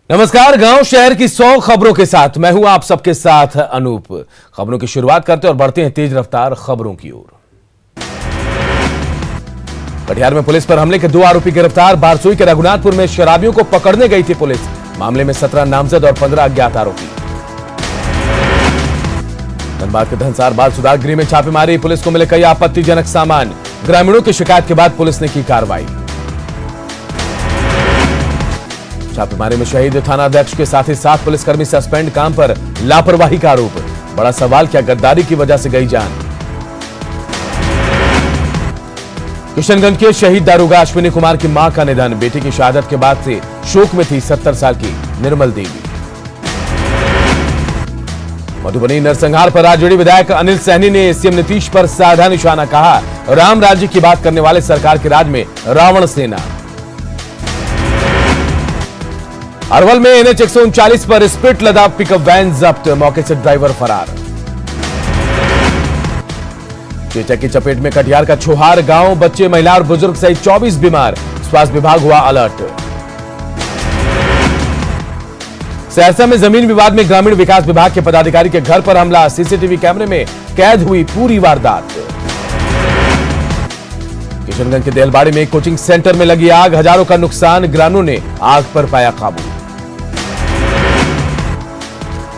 नमस्कार, गांव शहर की 100 खबरों के साथ मैं हूं आप सबके साथ अनूप। खबरों की शुरुआत करते और बढ़ते हैं तेज रफ्तार खबरों की ओर। कटिहार में पुलिस पर हमले के 2 आरोपी गिरफ्तार। बारसोई के रघुनाथपुर में शराबियों को पकड़ने गई थी पुलिस। मामले में 17 नामजद और 15 अज्ञात आरोपी। धनबाद के धनसार बाल सुधार गृह में छापेमारी। पुलिस को मिले कई आपत्तिजनक सामान। ग्रामीणों की शिकायत के बाद पुलिस ने की कार्रवाई। छापेमारी में शहीद थानाध्यक्ष के साथ ही 7 पुलिसकर्मी सस्पेंड। काम पर लापरवाही का आरोप। बड़ा सवाल, क्या गद्दारी की वजह से गई जान। किशनगंज के शहीद दारोगा अश्विनी कुमार की मां का निधन। बेटी की शहादत के बाद से शोक में थी 70 साल की निर्मल देवी। मधुबनी नरसंहार पर आरजेडी विधायक अनिल सहनी ने सीएम नीतीश पर साधा निशाना। कहा, राम राज्य की बात करने वाले सरकार के राज में रावण सेना। अरवल में NH 139 पर स्प्रिट लदा पिकअप वैन जब्त। मौके से ड्राइवर फरार। चेचक की चपेट में कटिहार का छोहार गांव। बच्चे, महिला और बुजुर्ग सहित 24 बीमार। स्वास्थ्य विभाग हुआ अलर्ट। सहरसा में जमीन विवाद में ग्रामीण विकास विभाग के पदाधिकारी के घर पर हमला। सीसीटीवी कैमरे में कैद हुई पूरी वारदात। किशनगंज के देलवाड़ी में कोचिंग सेंटर में लगी आग। हजारों का नुकसान। ग्रामीणों ने आग पर पाया काबू।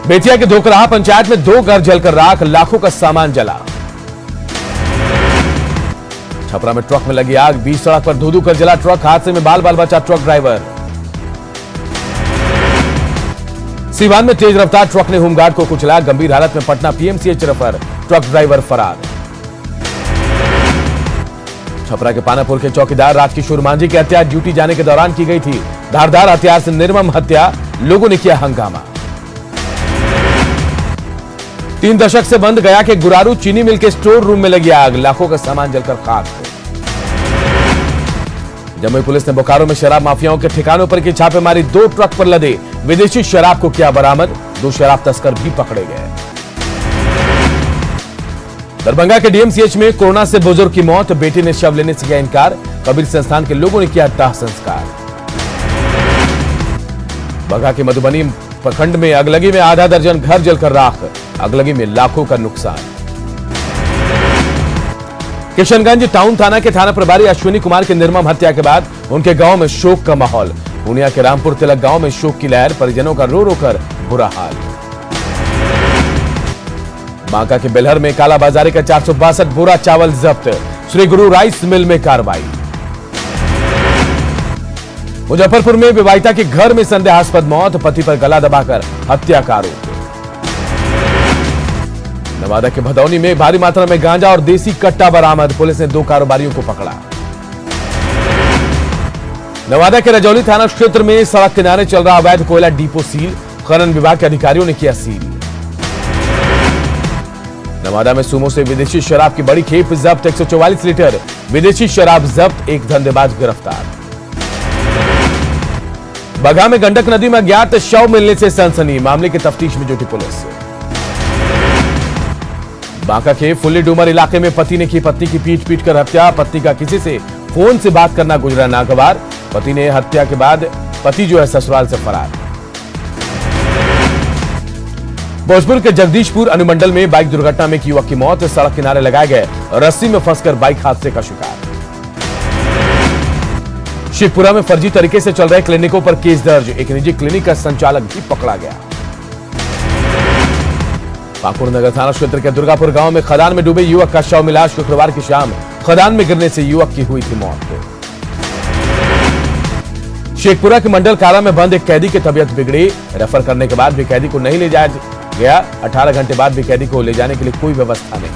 बेतिया के धोकराहा पंचायत में 2 घर जलकर राख। लाखों का सामान जला। छपरा में ट्रक में लगी आग। बीच सड़क पर धू-धू कर जला ट्रक। हादसे में बाल बाल बचा ट्रक ड्राइवर। सीवान में तेज रफ्तार ट्रक ने होमगार्ड को कुचला। गंभीर हालत में Patna PMCH refer. Truck driver फरार। छपरा के पानापुर के चौकीदार राजकिशोर मांझी की हत्या ड्यूटी जाने के दौरान की गई थी। धारदार हथियार से निर्मम हत्या। लोगों ने किया हंगामा। 3 दशक से बंद गया के गुरारू चीनी मिल के स्टोर रूम में लगी आग। लाखों का सामान जलकर खाक। जमुई पुलिस ने बोकारो में शराब माफियाओं के ठिकानों पर की छापेमारी। 2 ट्रक पर लदे विदेशी शराब को किया बरामद। 2 शराब तस्कर भी पकड़े गए। दरभंगा के DMCH में कोरोना से बुजुर्ग की मौत। बेटी ने शव लेने से किया इनकार। कबीर संस्थान के लोगों ने किया दाह संस्कार। बघा के मधुबनी प्रखंड में अगलगी में आधा दर्जन घर जलकर राख। अगलगी में लाखों का नुकसान। किशनगंज टाउन थाना के थाना प्रभारी अश्विनी कुमार की निर्मम हत्या के बाद उनके गांव में शोक का माहौल। पूर्णिया के रामपुर तिलक गांव में शोक की लहर। परिजनों का रो रो कर बुरा हाल। बांका के बेलहर में कालाबाजारी का 462 बोरा चावल जब्त। श्री गुरु राइस मिल में कार्रवाई। मुजफ्फरपुर में विवाहिता के घर में संदेहास्पद मौत। पति पर गला दबाकर हत्या का आरोप। नवादा के भदौनी में भारी मात्रा में गांजा और देसी कट्टा बरामद। पुलिस ने 2 कारोबारियों को पकड़ा। नवादा के रजौली थाना क्षेत्र में सड़क किनारे चल रहा अवैध कोयला डिपो सील। खनन विभाग के अधिकारियों ने किया सील। नवादा में सुमो से विदेशी शराब की बड़ी खेप जब्त। 144 लीटर विदेशी शराब जब्त। 1 धंधेबाज गिरफ्तार। बघा में गंडक नदी में अज्ञात शव मिलने से सनसनी। मामले की तफ्तीश में जुटी पुलिस। बांका के फुल्ली डूमर इलाके में पति ने की पत्नी की पीट कर हत्या। पत्नी का किसी से फोन से बात करना गुजरा नागवार। पति ने हत्या के बाद पति जो है ससुराल से फरार। भोजपुर के जगदीशपुर अनुमंडल में बाइक दुर्घटना में एक युवक की मौत। सड़क किनारे लगाए गए रस्सी में फंसकर बाइक हादसे का शिकार। शिवपुरा में फर्जी तरीके से चल रहे क्लिनिकों पर केस दर्ज। एक निजी क्लिनिक का संचालक भी पकड़ा गया। पाकुड़ नगर थाना क्षेत्र के दुर्गापुर गांव में खदान में डूबे युवक का शव मिला। शुक्रवार की शाम खदान में गिरने से युवक की हुई थी मौत। शेखपुरा के मंडल कारा में बंद एक कैदी की तबीयत बिगड़ी। रेफर करने के बाद भी कैदी को नहीं ले जाया गया। 18 घंटे बाद भी कैदी को ले जाने के लिए कोई व्यवस्था नहीं।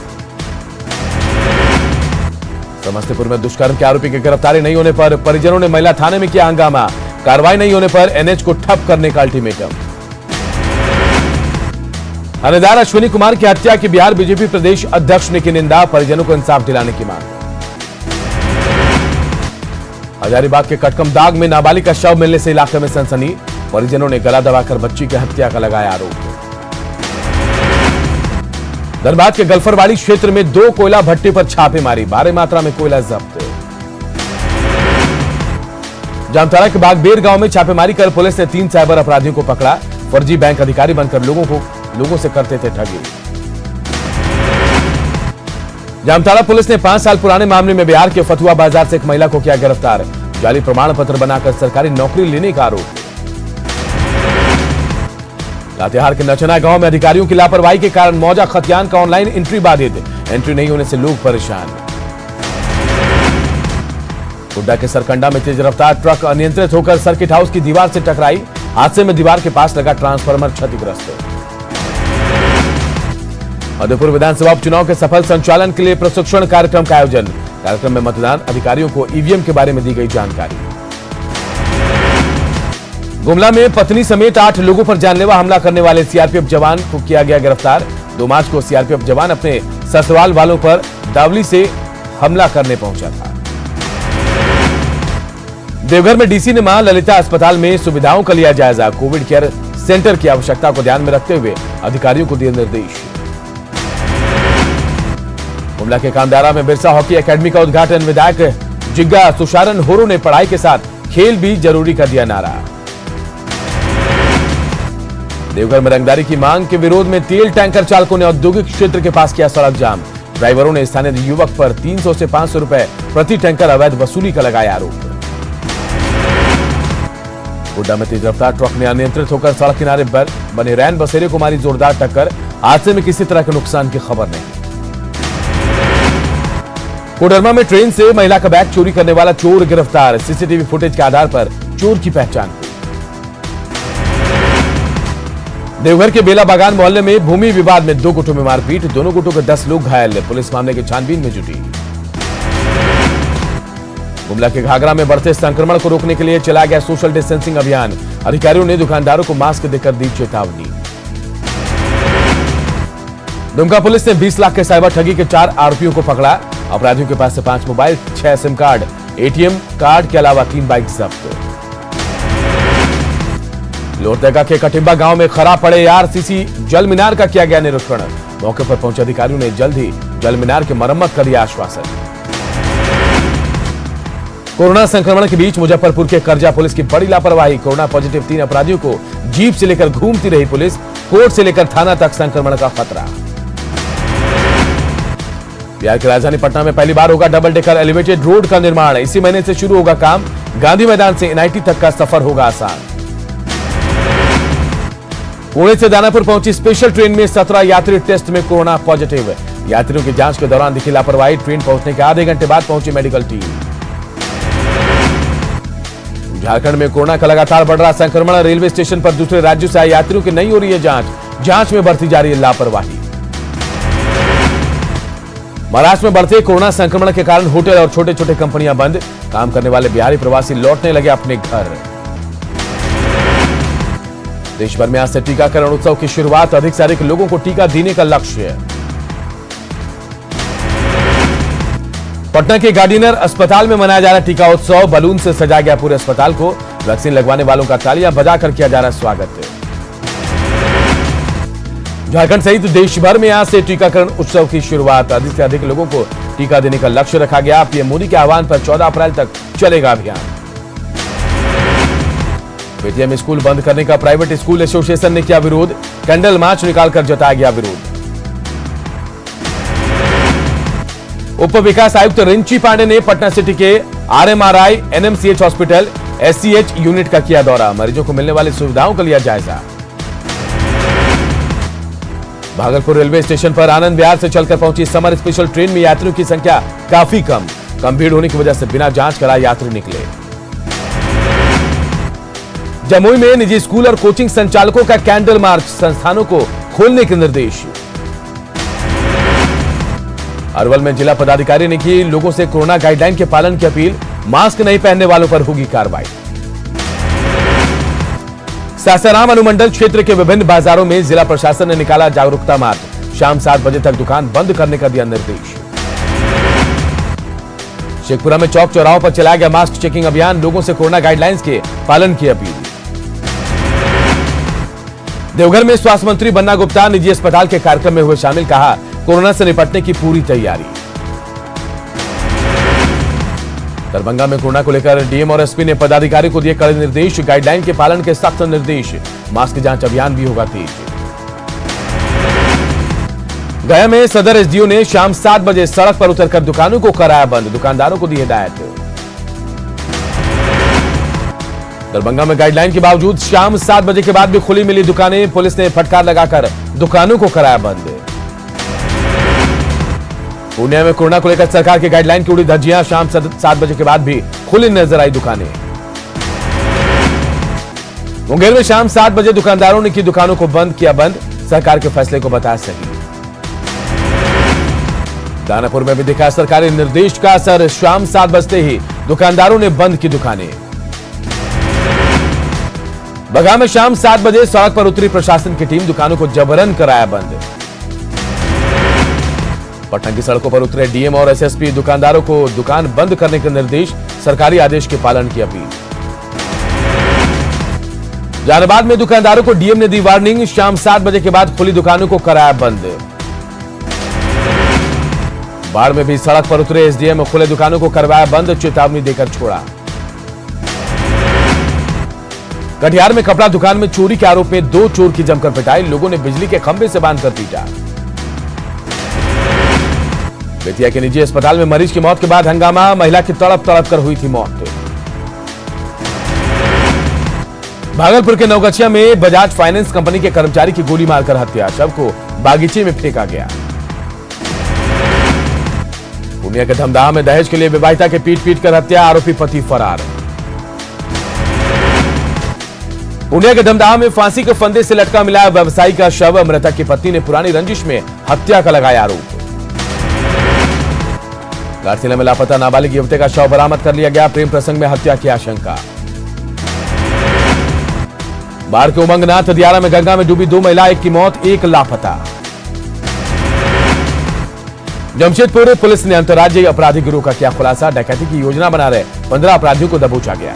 समस्तीपुर में दुष्कर्म के आरोपी की गिरफ्तारी नहीं होने पर परिजनों ने महिला थाने में किया हंगामा। कार्रवाई नहीं होने पर NH को ठप करने का अल्टीमेटम। थानेदार अश्विनी कुमार की हत्या की बिहार बीजेपी प्रदेश अध्यक्ष ने की निंदा। परिजनों को इंसाफ दिलाने की मांग। हजारीबाग के कटकमदाग में नाबालिग का शव मिलने से इलाके में सनसनी। परिजनों ने गला दबाकर बच्ची की हत्या का लगाया आरोप। धनबाद के गल्फरवाड़ी क्षेत्र में 2 कोयला भट्टी पर छापेमारी। भारी मात्रा में कोयला जब्त। जामताड़ा के बागबेर गांव में छापेमारी कर पुलिस ने 3 साइबर अपराधियों को पकड़ा। फर्जी बैंक अधिकारी बनकर लोगों से करते थे ठगी। जामताड़ा पुलिस ने 5 साल पुराने मामले में बिहार के फतुहा बाजार से एक महिला को किया गिरफ्तार। जाली प्रमाण पत्र बनाकर सरकारी नौकरी लेने का आरोप। लातेहार के नचना गांव में अधिकारियों की लापरवाही के कारण मौजा खतियान का ऑनलाइन एंट्री बाधित। एंट्री नहीं होने से लोग परेशान। गोड्डा के सरकंडा में तेज रफ्तार ट्रक अनियंत्रित होकर सर्किट हाउस की दीवार से टकराई। हादसे में दीवार के पास लगा ट्रांसफार्मर क्षतिग्रस्त। मधुपुर विधानसभा उपचुनाव के सफल संचालन के लिए प्रशिक्षण कार्यक्रम का आयोजन। कार्यक्रम में मतदान अधिकारियों को ईवीएम के बारे में दी गई जानकारी। गुमला में पत्नी समेत 8 लोगों पर जानलेवा हमला करने वाले सीआरपीएफ जवान को किया गया गिरफ्तार। 2 मार्च को सीआरपीएफ जवान अपने ससुराल वालों पर दावली से हमला करने पहुंचा था। देवघर में डीसी ने मां ललिता अस्पताल में सुविधाओं का लिया जायजा। कोविड केयर सेंटर की आवश्यकता को ध्यान में रखते हुए अधिकारियों को दिए निर्देश। गुमला के कामदारा में बिरसा हॉकी एकेडमी का उद्घाटन। विधायक जिग्गा सुशारन होरो ने पढ़ाई के साथ खेल भी जरूरी कर दिया नारा। देवघर में रंगदारी की मांग के विरोध में तेल टैंकर चालकों ने औद्योगिक क्षेत्र के पास किया सड़क जाम। ड्राइवरों ने स्थानीय युवक पर 300 से 500 रुपए प्रति टैंकर अवैध वसूली का लगाया आरोप। गोड्डा में तेज रफ्तार ट्रक ने अनियंत्रित होकर सड़क किनारे पर बने रैन बसेरे को मारी जोरदार टक्कर। हादसे में किसी तरह के नुकसान की खबर नहीं। कोडरमा में ट्रेन से महिला का बैग चोरी करने वाला चोर गिरफ्तार। सीसीटीवी फुटेज के आधार पर चोर की पहचान हुई। देवघर के बेला बागान मोहल्ले में भूमि विवाद में 2 गुटों में मारपीट। दोनों गुटों के 10 लोग घायल। पुलिस मामले की छानबीन में जुटी। गुमला के घाघरा में बढ़ते संक्रमण को रोकने के लिए चलाया गया सोशल डिस्टेंसिंग अभियान। अधिकारियों ने दुकानदारों को मास्क देकर दी चेतावनी। दुमका पुलिस ने 20 लाख के साइबर ठगी के 4 आरोपियों को पकड़ा। अपराधियों के पास से 5 mobile, 6 SIM card, ATM card के अलावा 3 बाइक जब्त। लोहरदगा के कटिम्बा गांव में खराब पड़े आरसीसी जल मीनार का किया गया निरीक्षण। मौके पर पहुंचे अधिकारियों ने जल्द ही जल मीनार की मरम्मत कर दिया आश्वासन। कोरोना संक्रमण के बीच मुजफ्फरपुर के करजा पुलिस की बड़ी लापरवाही। कोरोना पॉजिटिव 3 अपराधियों को जीप से लेकर घूमती रही पुलिस। कोर्ट से लेकर थाना तक संक्रमण का खतरा। बिहार की राजधानी पटना में पहली बार होगा डबल डेकर एलिवेटेड रोड का निर्माण। इसी महीने से शुरू होगा काम। गांधी मैदान से एनआईटी तक का सफर होगा आसान। पुणे से दानापुर पहुंची स्पेशल ट्रेन में 17 यात्री टेस्ट में कोरोना पॉजिटिव। यात्रियों की जांच के दौरान दिखी लापरवाही। ट्रेन पहुंचने के आधे घंटे बाद पहुंची मेडिकल टीम। झारखंड में कोरोना का लगातार बढ़ रहा संक्रमण। रेलवे स्टेशन पर दूसरे राज्यों से आए यात्रियों की नहीं हो रही है जांच में बरती जा रही है लापरवाही। महाराष्ट्र में बढ़ते कोरोना संक्रमण के कारण होटल और छोटे छोटे कंपनियां बंद। काम करने वाले बिहारी प्रवासी लौटने लगे अपने घर। देश भर में आज से टीकाकरण उत्सव की शुरुआत। अधिक से अधिक लोगों को टीका देने का लक्ष्य। पटना के गार्डिनर अस्पताल में मनाया जा रहा टीका उत्सव। बलून से सजाया गया पूरे अस्पताल को। वैक्सीन लगवाने वालों का तालियां बजाकर किया जा रहा स्वागत। झारखंड सहित देश भर में आज से टीकाकरण उत्सव की शुरुआत। अधिक से अधिक लोगों को टीका देने का लक्ष्य रखा गया। पीएम मोदी के आह्वान पर 14 अप्रैल तक चलेगा अभियान। बेतिया में स्कूल बंद करने का प्राइवेट स्कूल एसोसिएशन ने किया विरोध। कैंडल मार्च निकालकर जताया गया विरोध। उप विकास आयुक्त रिंची पांडे ने पटना सिटी के आरएमआरआई एनएमसीएच हॉस्पिटल एससीएच यूनिट का किया दौरा। मरीजों को मिलने वाली सुविधाओं का लिया जायजा। भागलपुर रेलवे स्टेशन पर आनंद विहार से चलकर पहुंची समर स्पेशल ट्रेन में यात्रियों की संख्या काफी कम भीड़ होने की वजह से बिना जांच कराए यात्री निकले। जमुई में निजी स्कूल और कोचिंग संचालकों का कैंडल मार्च। संस्थानों को खोलने के निर्देश। अरवल में जिला पदाधिकारी ने की लोगों से कोरोना गाइडलाइन के पालन की अपील। मास्क नहीं पहनने वालों पर होगी कार्रवाई। सासाराम अनुमंडल क्षेत्र के विभिन्न बाजारों में जिला प्रशासन ने निकाला जागरूकता मार्च। शाम 7 बजे तक दुकान बंद करने का दिया निर्देश। शेखपुरा में चौक चौराहों पर चलाया गया मास्क चेकिंग अभियान। लोगों से कोरोना गाइडलाइंस के पालन की अपील। देवघर में स्वास्थ्य मंत्री बन्ना गुप्ता निजी अस्पताल के कार्यक्रम में हुए शामिल। कहा कोरोना से निपटने की पूरी तैयारी। दरभंगा में कोरोना को लेकर डीएम और एसपी ने पदाधिकारी को दिए कड़े निर्देश, गाइडलाइन के पालन के सख्त निर्देश। मास्क जांच अभियान भी होगा तेज। गया में सदर एसडीओ ने शाम 7 बजे सड़क पर उतरकर दुकानों को कराया बंद, दुकानदारों को दी हिदायत। दरभंगा में गाइडलाइन के बावजूद शाम 7 बजे के बाद भी खुली मिली दुकानें, पुलिस ने फटकार लगाकर दुकानों को कराया बंद। पूर्णिया में कोरोना को लेकर सरकार की गाइडलाइन की उड़ी धज्जियां, शाम 7 बजे के बाद भी खुली नजर आई दुकानें। मुंगेर में शाम 7 बजे दुकानदारों ने की दुकानों को बंद किया बंद, सरकार के फैसले को बताया सही। दानापुर में भी दिखा सरकारी निर्देश का असर, शाम 7 बजते ही दुकानदारों ने बंद की दुकानें। बगहा में शाम 7 बजे सड़क पर उतरी प्रशासन की टीम, दुकानों को जबरन कराया बंद। पटना की सड़कों पर उतरे डीएम और एसएसपी, दुकानदारों को दुकान बंद करने के निर्देश, सरकारी आदेश के पालन की अपील। जहानाबाद में दुकानदारों को डीएम ने दी वार्निंग, शाम 7 बजे के बाद खुली दुकानों को कराया बंद। बाढ़ में भी सड़क पर उतरे एसडीएम, खुले दुकानों को करवाया बंद, चेतावनी देकर छोड़ा। कटिहार में कपड़ा दुकान में चोरी के आरोप में 2 चोर की जमकर पिटाई, लोगों ने बिजली के खंभे से बांधकर पीटा। बेतिया के निजी अस्पताल में मरीज की मौत के बाद हंगामा, महिला की तड़प तड़प कर हुई थी मौत। भागलपुर के नवगछिया में बजाज फाइनेंस कंपनी के कर्मचारी की गोली मारकर हत्या, शव को बागीचे में फेंका गया। पूर्णिया के धमदाहा में दहेज के लिए विवाहिता के पीट कर हत्या, आरोपी पति फरार। पूर्णिया के धमदाहा में फांसी के फंदे से लटका मिला व्यवसायी का शव, मृतक की पत्नी ने पुरानी रंजिश में हत्या का लगाया आरोप। लारसीला में लापता नाबालिग युवती का शव बरामद कर लिया गया, प्रेम प्रसंग में हत्या की आशंका। बाढ़ के उमंगनाथ दियारा में गंगा में डूबी 2 महिला, 1 की मौत, 1 लापता। जमशेदपुर पुलिस ने अंतर्राज्यीय अपराधी गिरोह का किया खुलासा, डकैती की योजना बना रहे 15 अपराधियों को दबोचा गया।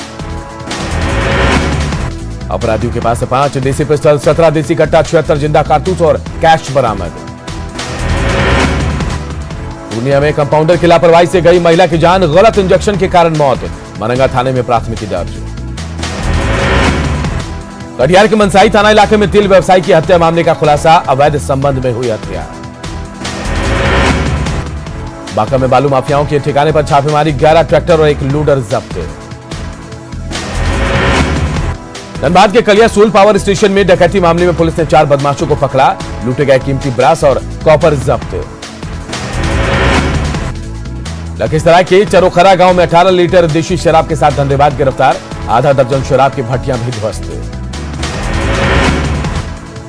अपराधियों के पास से 5 देसी पिस्टल, 17 देसी कट्टा, 76 जिंदा कारतूस और कैश बरामद। पूर्णिया में कंपाउंडर की लापरवाही से गई महिला की जान, गलत इंजेक्शन के कारण मौत, मरंगा थाने में प्राथमिकी दर्ज। कटिहार के मनसाई थाना इलाके में तेल व्यवसायी की हत्या मामले का खुलासा, अवैध संबंध में हुई हत्या। बांका में बालू माफियाओं के ठिकाने पर छापेमारी, 11 ट्रैक्टर और 1 लोडर जब्त। धनबाद के कलिया सोल पावर स्टेशन में डकैती मामले में पुलिस ने 4 बदमाशों को पकड़ा, लूटे गए कीमती ब्रास और कॉपर जब्त। लखीसराय के चरोखरा गांव में 18 लीटर देशी शराब के साथ धंधेबाज गिरफ्तार, आधा दर्जन शराब की भट्टियां भी ध्वस्त।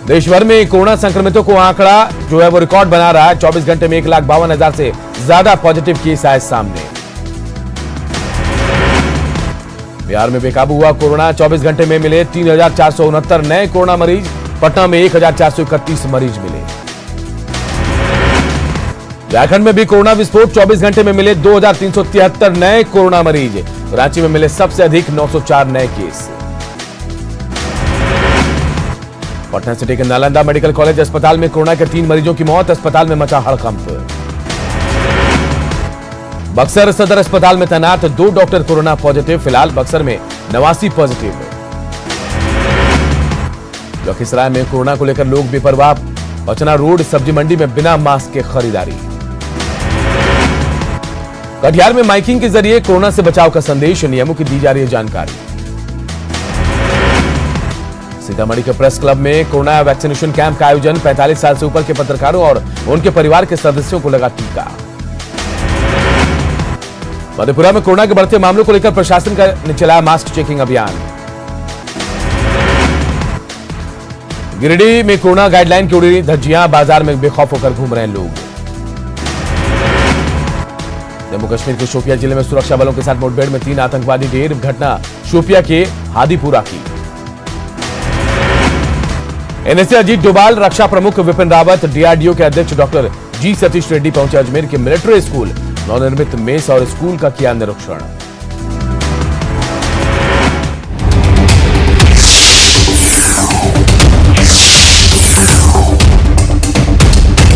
देश भर में कोरोना संक्रमितों को आंकड़ा जो है वो रिकॉर्ड बना रहा है, 24 घंटे में 1,52,000 से ज्यादा पॉजिटिव केस आए सामने। बिहार में बेकाबू हुआ कोरोना, 24 घंटे में मिले 3,469 नए कोरोना मरीज, पटना में 1,431 मरीज मिले। झारखंड में भी कोरोना विस्फोट, 24 घंटे में मिले 2,373 नए कोरोना मरीज, रांची में मिले सबसे अधिक 904 नए केस। पटना सिटी के नालंदा मेडिकल कॉलेज अस्पताल में कोरोना के 3 मरीजों की मौत, अस्पताल में मचा हड़कंप। बक्सर सदर अस्पताल में तैनात 2 डॉक्टर कोरोना पॉजिटिव, फिलहाल बक्सर में 89 पॉजिटिव। लखीसराय में कोरोना को लेकर लोग बेपरवाह, पचना रोड सब्जी मंडी में बिना मास्क के खरीदारी। कटिहार में माइकिंग के जरिए कोरोना से बचाव का संदेश, नियमों की दी जा रही है जानकारी। सीतामढ़ी के प्रेस क्लब में कोरोना वैक्सीनेशन कैंप का आयोजन, 45 साल से ऊपर के पत्रकारों और उनके परिवार के सदस्यों को लगा टीका। मधेपुरा में कोरोना के बढ़ते मामलों को लेकर प्रशासन ने चलाया मास्क चेकिंग अभियान। गिरिडीह में कोरोना गाइडलाइन की उड़ी धज्जियां, बाजार में बेखौफ होकर घूम रहे हैं लोग। जम्मू कश्मीर के शोपिया जिले में सुरक्षा बलों के साथ मुठभेड़ में 3 आतंकवादी ढेर, घटना शोपिया के हादीपुरा की। एनएसए अजीत डोभाल, रक्षा प्रमुख विपिन रावत, डीआरडीओ के अध्यक्ष डॉक्टर जी सतीश रेड्डी पहुंचे अजमेर के मिलिट्री स्कूल, नवनिर्मित मेस और स्कूल का किया निरीक्षण।